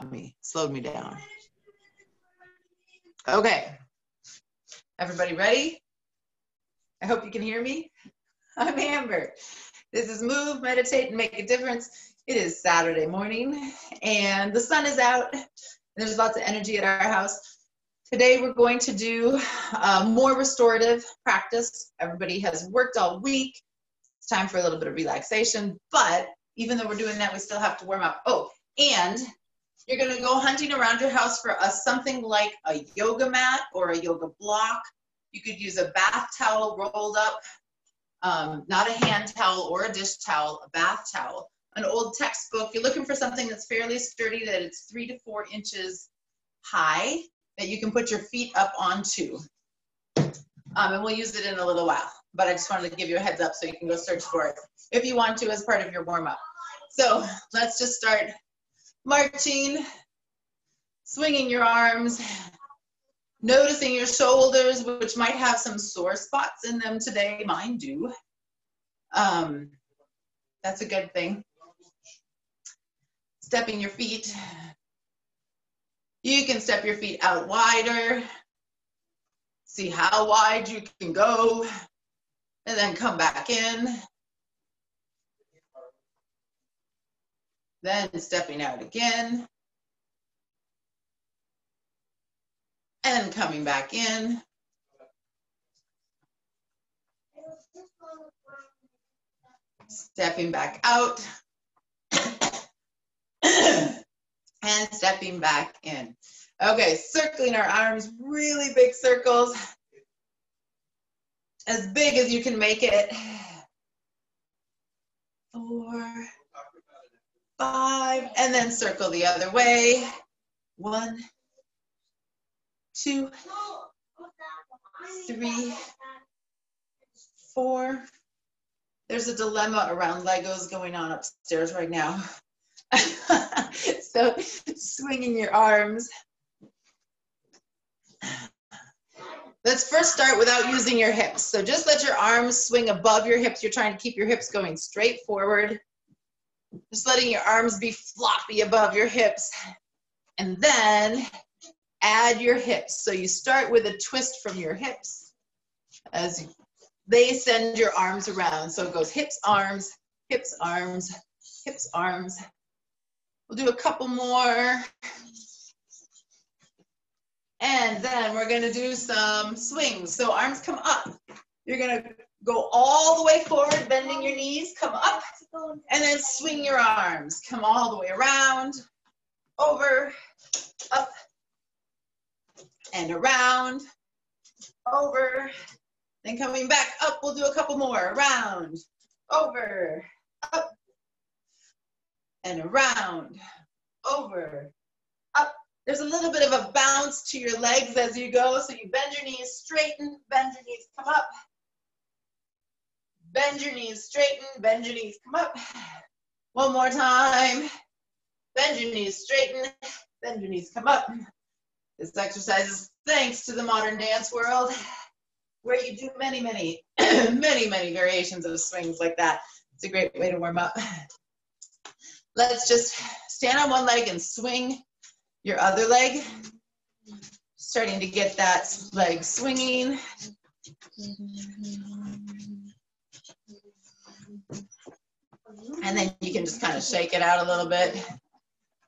me, slowed me down. Okay, everybody ready? I hope you can hear me. I'm Amber. This is Move, Meditate, and Make a Difference. It is Saturday morning, and the sun is out, and there's lots of energy at our house. Today we're going to do more restorative practice. Everybody has worked all week. It's time for a little bit of relaxation, but even though we're doing that, we still have to warm up. Oh, and you're gonna go hunting around your house for something like a yoga mat or a yoga block. You could use a bath towel rolled up, not a hand towel or a dish towel, a bath towel. An old textbook. You're looking for something that's fairly sturdy, that it's 3 to 4 inches high, that you can put your feet up onto. And we'll use it in a little while, but I just wanted to give you a heads up so you can go search for it if you want to as part of your warm-up. So let's just start marching, swinging your arms, noticing your shoulders, which might have some sore spots in them today. Mine do. That's a good thing. Stepping your feet. You can step your feet out wider. See how wide you can go, and then come back in. Then stepping out again. And coming back in. Stepping back out. And stepping back in. Okay, circling our arms, really big circles. As big as you can make it. 4, 5, and then circle the other way. 1, 2, 3, 4. There's a dilemma around Legos going on upstairs right now. So swinging your arms. Let's first start without using your hips. So just let your arms swing above your hips. You're trying to keep your hips going straight forward. Just letting your arms be floppy above your hips. And then add your hips. So you start with a twist from your hips as they send your arms around. So it goes hips, arms, hips, arms, hips, arms. We'll do a couple more. And then we're gonna do some swings. So arms come up. You're gonna go all the way forward, bending your knees, come up, and then swing your arms. Come all the way around, over, up, and around, over. Then coming back up, we'll do a couple more. Around, over, up, and around, over, up. There's a little bit of a bounce to your legs as you go, so you bend your knees, straighten, bend your knees, come up. Bend your knees, straighten, bend your knees, come up. One more time. Bend your knees, straighten, bend your knees, come up. This exercise is thanks to the modern dance world, where you do many, many, many variations of swings like that. It's a great way to warm up. Let's just stand on one leg and swing your other leg. Starting to get that leg swinging. And then you can just kind of shake it out a little bit.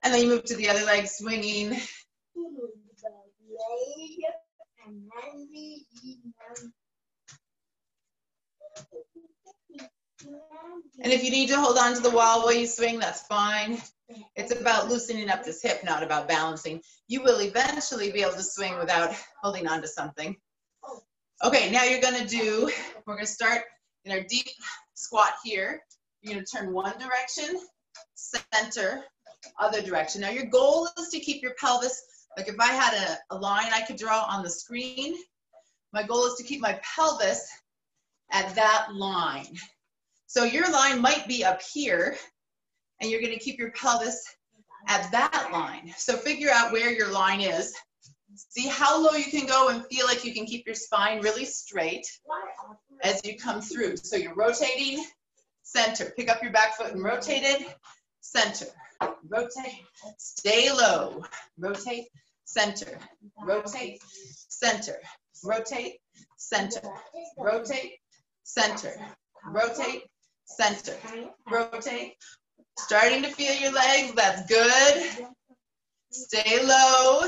And then you move to the other leg, swinging. And if you need to hold on to the wall while you swing, that's fine. It's about loosening up this hip, not about balancing. You will eventually be able to swing without holding on to something. Okay, now we're gonna start in our deep squat here. You're gonna turn one direction, center, other direction. Now your goal is to keep your pelvis, like if I had a line I could draw on the screen, my goal is to keep my pelvis at that line. So your line might be up here, and you're gonna keep your pelvis at that line. So figure out where your line is. See how low you can go and feel like you can keep your spine really straight as you come through. So you're rotating, center. Pick up your back foot and rotate it, center. rotate, stay low, rotate, center, rotate, center, rotate, center, rotate, center, rotate, center, rotate. Starting to feel your legs, that's good. Stay low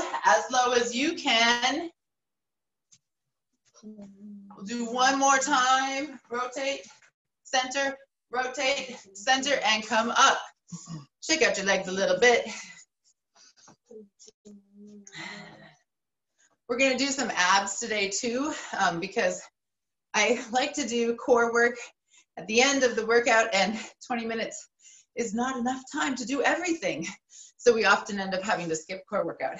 as you can. We'll do one more time. Rotate, center, rotate, center, and come up. Shake out your legs a little bit. We're gonna do some abs today too, because I like to do core work at the end of the workout, and 20 minutes is not enough time to do everything. So we often end up having to skip core workout.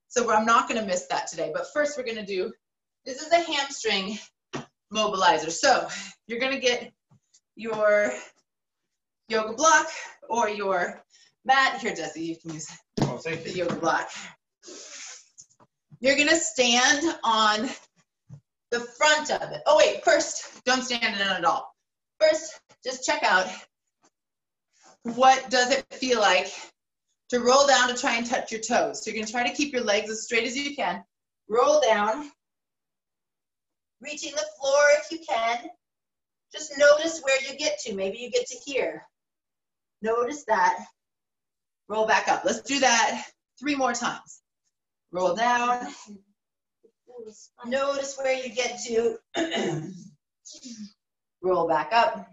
So I'm not gonna miss that today, but first we're gonna do, this is a hamstring mobilizer. So you're gonna get your yoga block or your mat. Here, Jesse, you can use the yoga block. You're gonna stand on the front of it. Oh wait, first, don't stand in it at all. First, just check out, what does it feel like to roll down to try and touch your toes. So you're gonna try to keep your legs as straight as you can. Roll down, reaching the floor if you can. Just notice where you get to. Maybe you get to here. Notice that. Roll back up. Let's do that 3 more times. Roll down. Notice where you get to. Roll back up.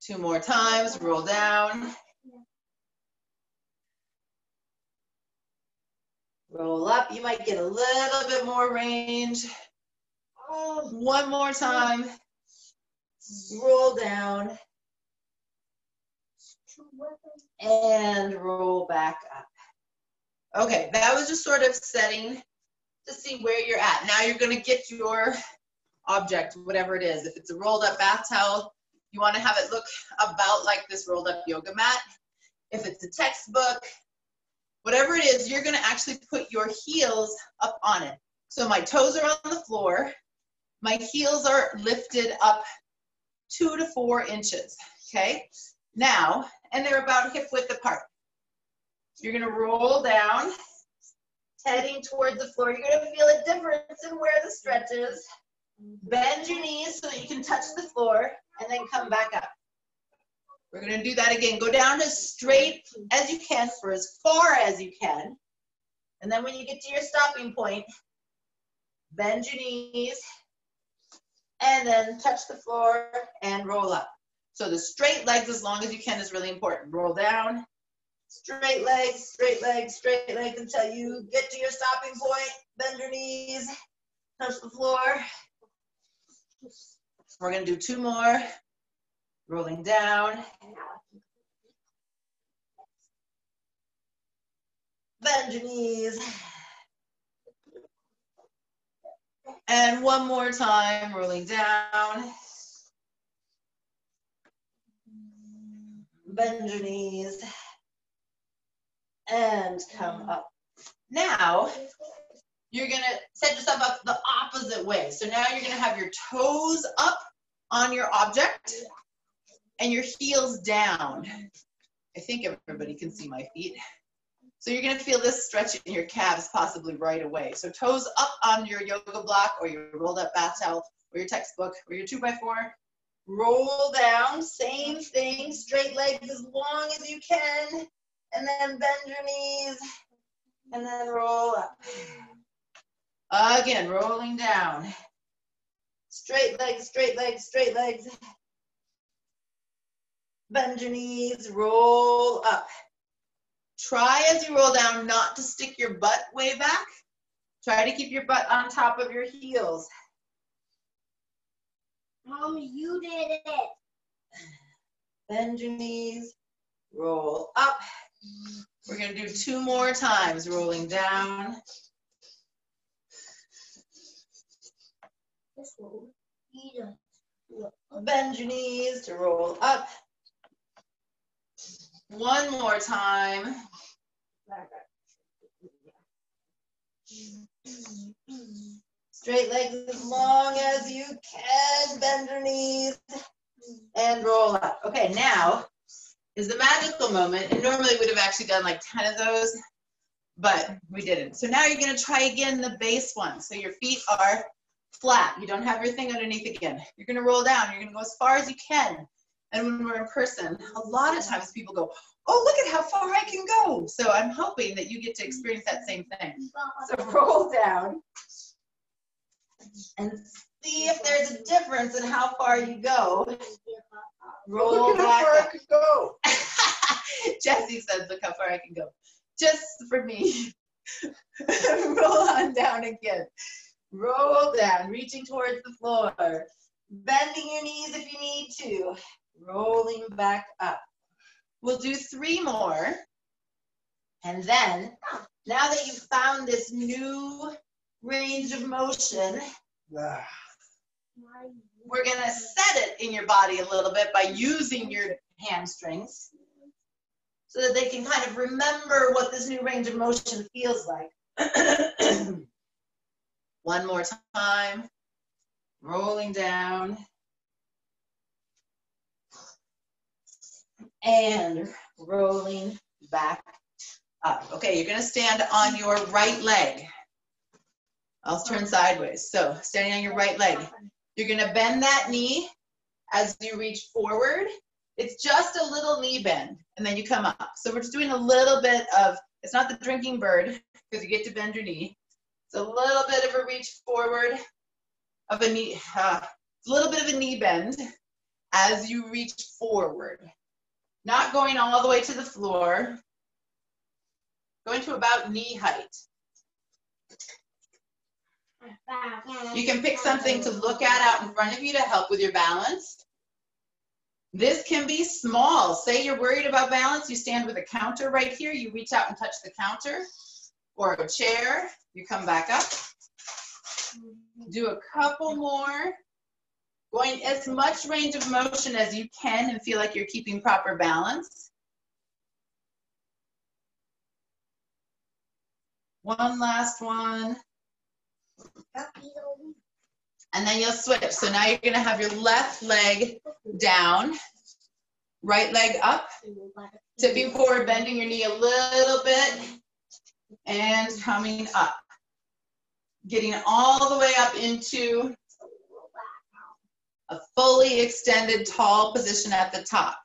2 more times. Roll down. Roll up. You might get a little bit more range. 1 more time. Roll down. And roll back up. Okay, that was just sort of setting to see where you're at. Now you're going to get your object, whatever it is. If it's a rolled up bath towel, you want to have it look about like this rolled up yoga mat. If it's a textbook, whatever it is, you're going to actually put your heels up on it. So my toes are on the floor. My heels are lifted up 2 to 4 inches, okay? Now, and they're about hip width apart. You're gonna roll down, heading towards the floor. You're gonna feel a difference in where the stretch is. Bend your knees so that you can touch the floor, and then come back up. We're gonna do that again. Go down as straight as you can for as far as you can. And then when you get to your stopping point, bend your knees, and then touch the floor and roll up. So the straight legs as long as you can is really important. Roll down, straight legs, straight legs, straight legs until you get to your stopping point. Bend your knees, touch the floor. We're gonna do 2 more. Rolling down. Bend your knees. And 1 more time, rolling down. Bend your knees. And come up. Now, you're gonna set yourself up the opposite way. So now you're gonna have your toes up on your object and your heels down. I think everybody can see my feet. So you're gonna feel this stretch in your calves possibly right away. So toes up on your yoga block or your rolled up bath towel or your textbook or your 2x4. Roll down, same thing, straight legs as long as you can. And then bend your knees and then roll up. Again, rolling down. Straight legs, straight legs, straight legs. Bend your knees, roll up. Try as you roll down not to stick your butt way back. Try to keep your butt on top of your heels. Mom, you did it. Bend your knees, roll up. We're going to do 2 more times, rolling down. Bend your knees to roll up. 1 more time. Straight legs as long as you can. Bend your knees. and roll up. Okay, now is the magical moment, and normally we'd have actually done like 10 of those, but we didn't. So now you're gonna try again the base one. So your feet are flat. You don't have your thing underneath again. You're gonna roll down. You're gonna go as far as you can. And when we're in person, a lot of times people go, oh, look at how far I can go. So I'm hoping that you get to experience that same thing. So roll down and see if there's a difference in how far you go. Roll look at back how far up. I could go. Jesse says, look how far I can go. Just for me. Roll on down again. Roll down, reaching towards the floor. Bending your knees if you need to. Rolling back up. We'll do 3 more. And then, now that you've found this new range of motion, we're going to set it in your body a little bit by using your hamstrings so that they can kind of remember what this new range of motion feels like. One more time. Rolling down. And rolling back up. Okay, you're going to stand on your right leg. I'll turn sideways. So standing on your right leg. You're going to bend that knee as you reach forward. It's just a little knee bend, and then you come up. So we're just doing a little bit of, it's not the drinking bird, because you get to bend your knee. It's a little bit of a reach forward of a knee, a little bit of a knee bend as you reach forward. Not going all the way to the floor, going to about knee height. You can pick something to look at out in front of you to help with your balance. This can be small. Say you're worried about balance, you stand with a counter right here, you reach out and touch the counter, or a chair, you come back up. Do a couple more. Going as much range of motion as you can and feel like you're keeping proper balance. One last one. And then you'll switch. So now you're gonna have your left leg down, right leg up, tipping forward, bending your knee a little bit, and coming up. Getting all the way up into a fully extended tall position at the top.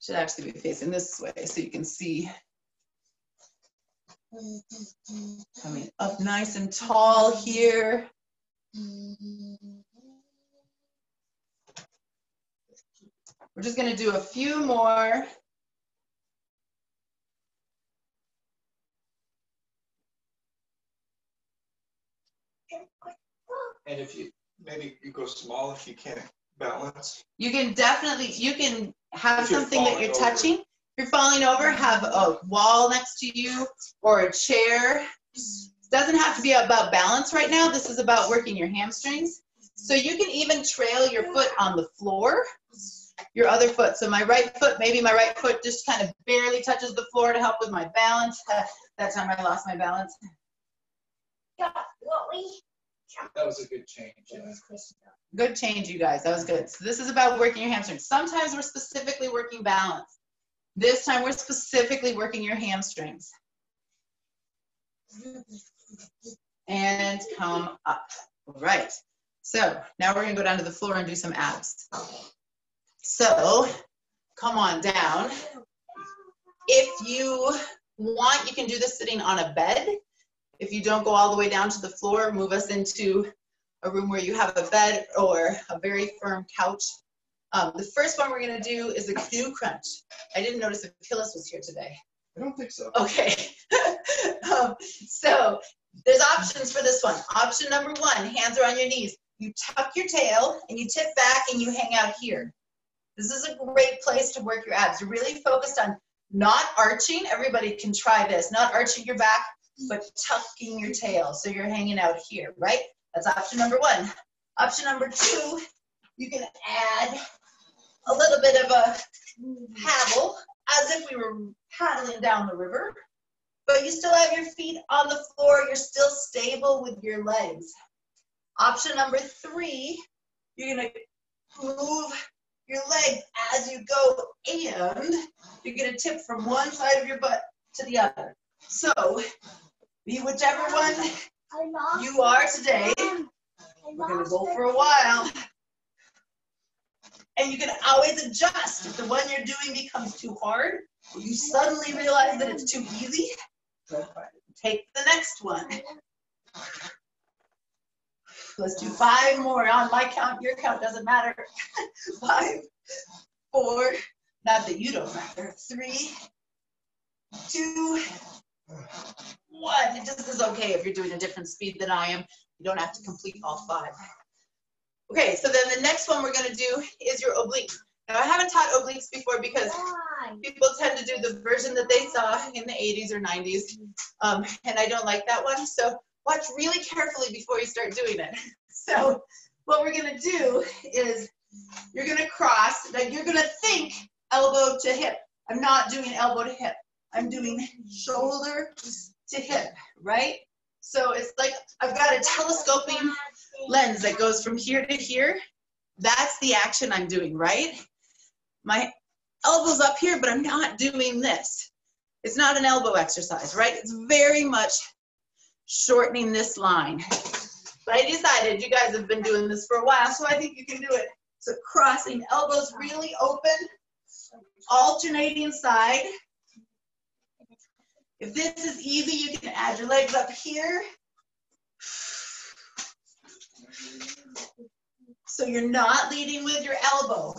Should actually be facing this way so you can see. Coming up nice and tall here. We're just going to do a few more. And if you, maybe you go small if you can't balance. You can definitely, you can have If you're something that you're falling touching. over. If you're falling over, have a wall next to you or a chair. It doesn't have to be about balance right now. This is about working your hamstrings. So you can even trail your foot on the floor, your other foot. So my right foot, maybe my right foot just kind of barely touches the floor to help with my balance. That time I lost my balance. That was a good change. Yeah. Good change, you guys. That was good. So this is about working your hamstrings. Sometimes we're specifically working balance. This time we're specifically working your hamstrings. And come up. All right. So now we're going to go down to the floor and do some abs. So come on down. If you want, you can do this sitting on a bed. If you don't go all the way down to the floor, move us into a room where you have a bed or a very firm couch. The first one we're going to do is a canoe crunch. I didn't notice if Phyllis was here today. I don't think so. Okay. So there's options for this one. Option number 1, hands are on your knees. You tuck your tail and you tip back and you hang out here. This is a great place to work your abs. You're really focused on not arching. Everybody can try this. Not arching your back, but tucking your tail. So you're hanging out here, right? That's option number 1. Option number 2, you can add a little bit of a paddle as if we were paddling down the river, but you still have your feet on the floor. You're still stable with your legs. Option number 3, You're gonna move your legs as you go, and you're gonna tip from one side of your butt to the other. So, be whichever one you are today. We're gonna go for a while. And you can always adjust. If the one you're doing becomes too hard, or you suddenly realize that it's too easy, take the next one. Let's do 5 more on my count. Your count doesn't matter. 5, 4, not that you don't matter. 3, 2, 1. It just is okay if you're doing a different speed than I am. You don't have to complete all 5. Okay, so then the next one we're going to do is your obliques. Now, I haven't taught obliques before because people tend to do the version that they saw in the 80s or 90s, and I don't like that one. So watch really carefully before you start doing it. So what we're going to do is you're going to cross. Now, you're going to think elbow to hip. I'm not doing elbow to hip. I'm doing shoulder to hip, right? So it's like I've got a telescoping lens that goes from here to here. That's the action I'm doing, right? My elbow's up here, but I'm not doing this. It's not an elbow exercise, right? It's very much shortening this line. But I decided you guys have been doing this for a while, so I think you can do it. So crossing, elbows really open, alternating side. If this is easy, you can add your legs up here. So you're not leading with your elbow.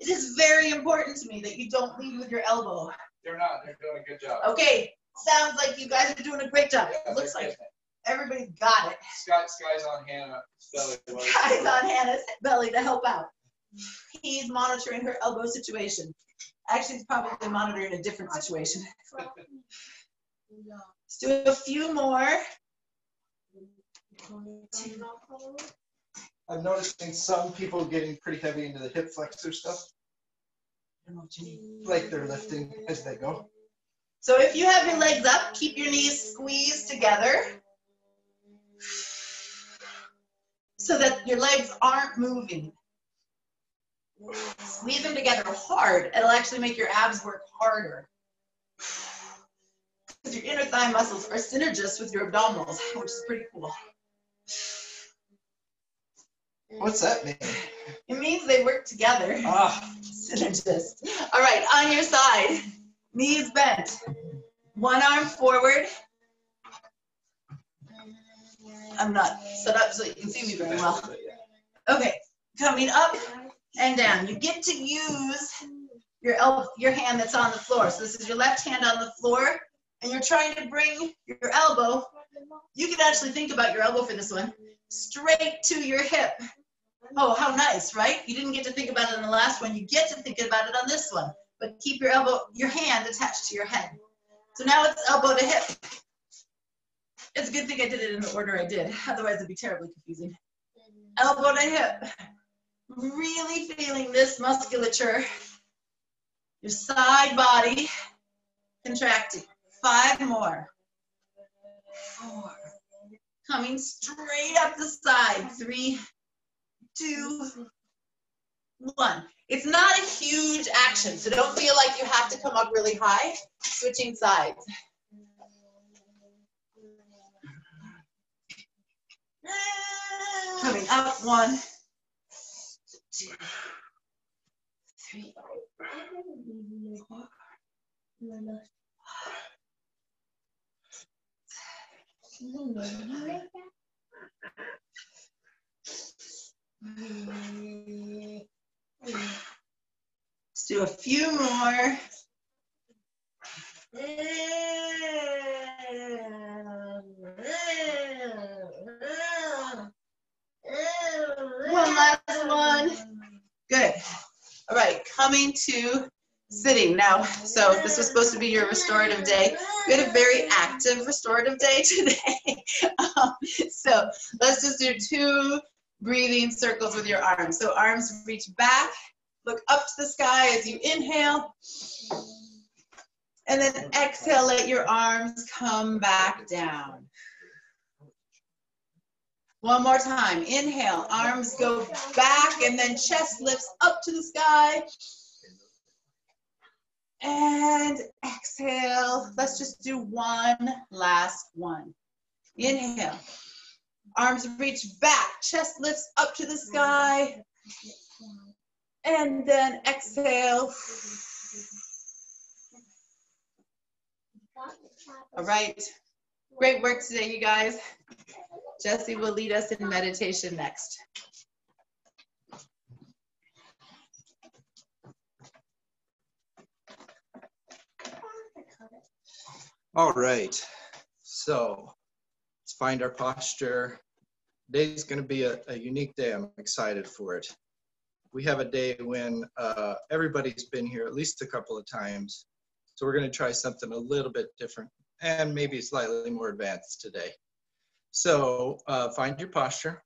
It is very important to me that you don't lead with your elbow. They're not. They're doing a good job. Okay, sounds like you guys are doing a great job. Yeah, It looks like everybody's got it. Sky's on Hannah's belly. Sky's on Hannah's belly to help out. He's monitoring her elbow situation. Actually, he's probably monitoring a different situation. Let's do a few more. I'm noticing some people getting pretty heavy into the hip flexor stuff. I don't know what you mean. Like they're lifting as they go. So if you have your legs up, keep your knees squeezed together so that your legs aren't moving. Squeeze them together hard. It'll actually make your abs work harder. Because your inner thigh muscles are synergist with your abdominals, which is pretty cool. What's that mean? It means they work together. Ah. Synergist. All right, on your side, knees bent. One arm forward. I'm not set up so you can see me very well. Okay, coming up and down. You get to use your hand that's on the floor. So this is your left hand on the floor, and you're trying to bring your elbow. You can actually think about your elbow for this one. Straight to your hip. Oh, how nice, right? You didn't get to think about it in the last one. You get to think about it on this one. But keep your elbow, your hand attached to your head. So now it's elbow to hip. It's a good thing I did it in the order I did. Otherwise, it'd be terribly confusing. Elbow to hip. Really feeling this musculature. Your side body contracting. 5 more. 4. Coming straight up the side. 3, 2, 1. It's not a huge action, so don't feel like you have to come up really high. Switching sides. Coming up. 1, 2, 3, 4. Let's do a few more. One last one. Good. All right, coming to sitting now. So this was supposed to be your restorative day. We had a very active restorative day today. So let's just do 2 breathing circles with your arms. So arms reach back, look up to the sky as you inhale. And then exhale, let your arms come back down. One more time. Inhale, arms go back and then chest lifts up to the sky. And exhale. Let's just do one last one. Inhale. Arms reach back. Chest lifts up to the sky. And then exhale. All right. Great work today, you guys. Jesse will lead us in meditation next. All right, so let's find our posture. Today's going to be a unique day. I'm excited for it. We have a day when everybody's been here at least a couple of times. So we're going to try something a little bit different and maybe slightly more advanced today. So find your posture,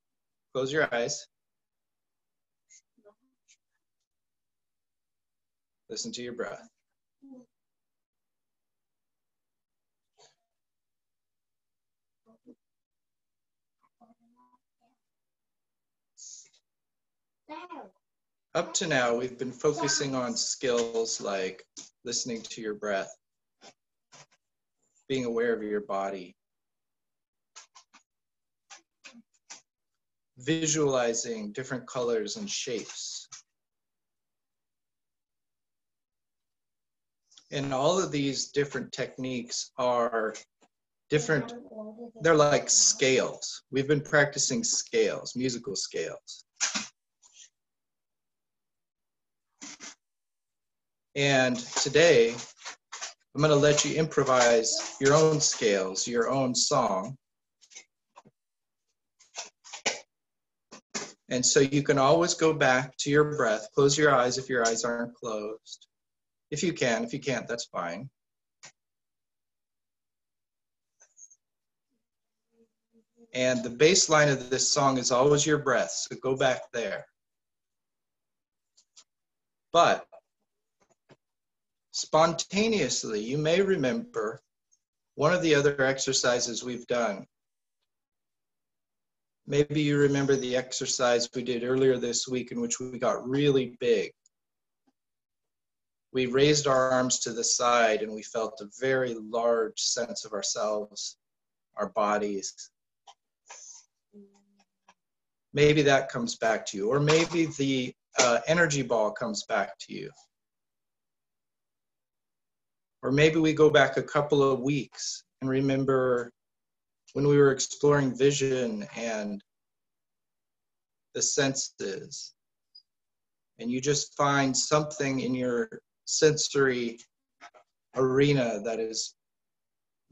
close your eyes. Listen to your breath. Up to now, we've been focusing on skills like listening to your breath, being aware of your body, visualizing different colors and shapes. And all of these different techniques are different, they're like scales. We've been practicing scales, musical scales. And today, I'm going to let you improvise your own scales, your own song. And so you can always go back to your breath. Close your eyes if your eyes aren't closed. If you can, if you can't, that's fine. And the baseline of this song is always your breath, so go back there. But spontaneously, you may remember one of the other exercises we've done. Maybe you remember the exercise we did earlier this week in which we got really big. We raised our arms to the side and we felt a very large sense of ourselves, our bodies. Maybe that comes back to you, or maybe the energy ball comes back to you. Or maybe we go back a couple of weeks and remember when we were exploring vision and the senses, and you just find something in your sensory arena that is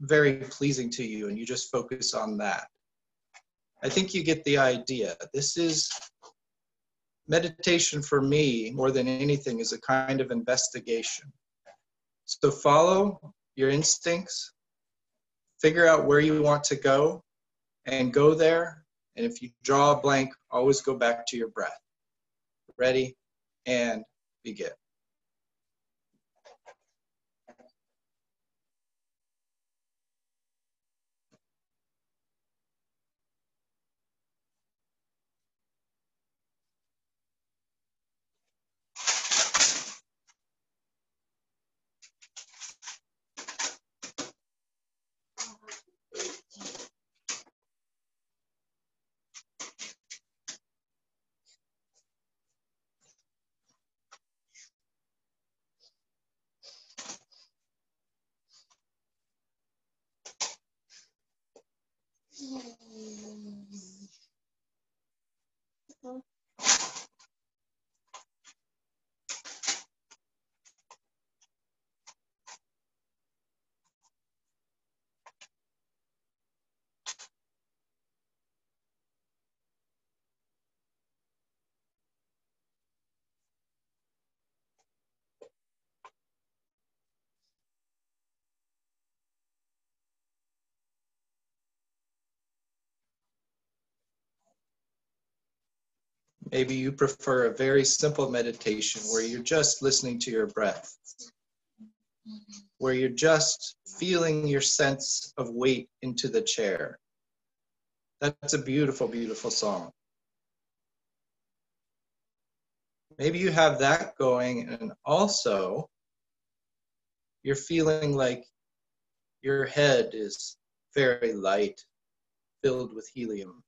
very pleasing to you, and you just focus on that. I think you get the idea. This is meditation for me, more than anything, is a kind of investigation. So follow your instincts, figure out where you want to go, and go there. And if you draw a blank, always go back to your breath. Ready, and begin. Maybe you prefer a very simple meditation where you're just listening to your breath, where you're just feeling your sense of weight into the chair. That's a beautiful, beautiful song. Maybe you have that going, and also you're feeling like your head is very light, filled with helium.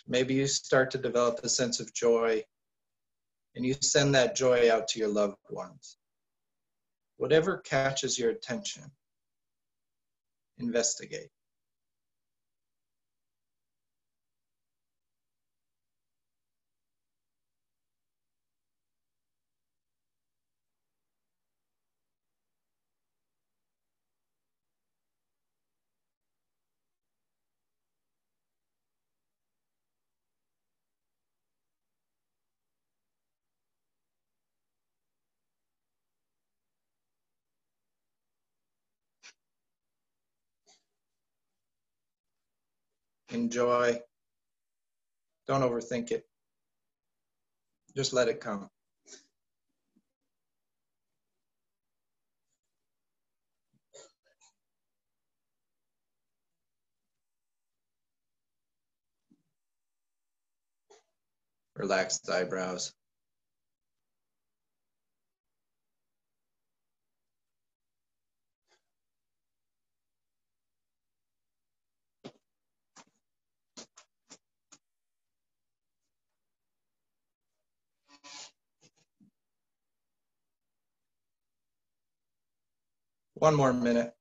Maybe you start to develop a sense of joy, and you send that joy out to your loved ones. Whatever catches your attention, investigate. Enjoy. Don't overthink it. Just let it come. Relaxed eyebrows. One more minute.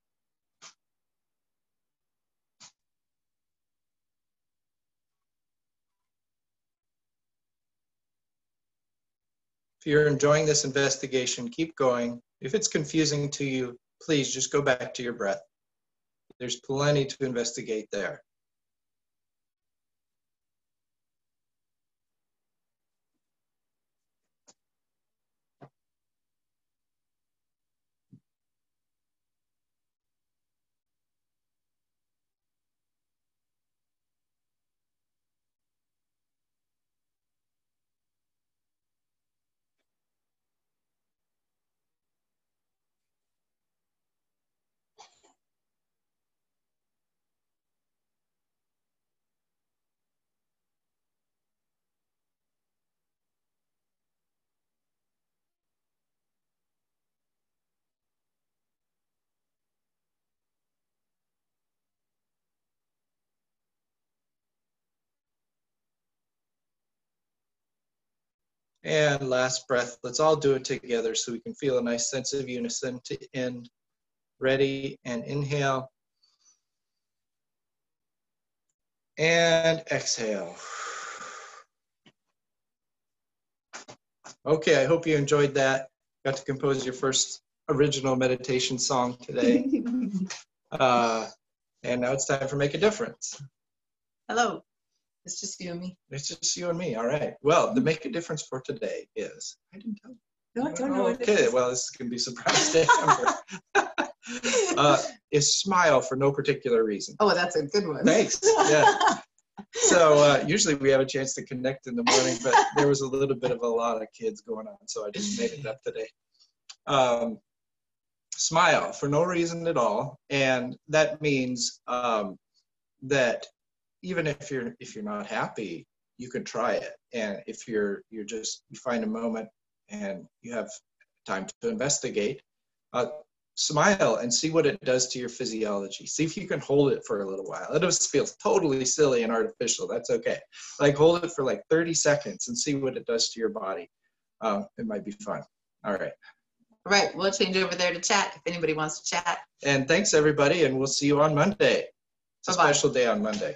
If you're enjoying this investigation, keep going. If it's confusing to you, please just go back to your breath. There's plenty to investigate there. And last breath, let's all do it together so we can feel a nice sense of unison to end. Ready, and inhale. And exhale. Okay, I hope you enjoyed that. Got to compose your first original meditation song today. And now it's time for Make a Difference. Hello. It's just you and me. It's just you and me. All right. Well, the Make a Difference for today is, I didn't tell you. No, I don't know what it Okay, is. well, this is going to be a surprise to Amber. Is smile for no particular reason. Oh, that's a good one. Thanks. Yeah. So usually we have a chance to connect in the morning, but there was a little bit of a lot of kids going on, so I just made it up today. Smile for no reason at all, and that means that even if you're not happy, you can try it. And if you find a moment and you have time to investigate, smile and see what it does to your physiology. See if you can hold it for a little while. It just feels totally silly and artificial. That's okay. Like hold it for like 30 seconds and see what it does to your body. It might be fun. All right. All right, we'll change over there to chat if anybody wants to chat. And thanks everybody, and we'll see you on Monday. It's a special day on Monday.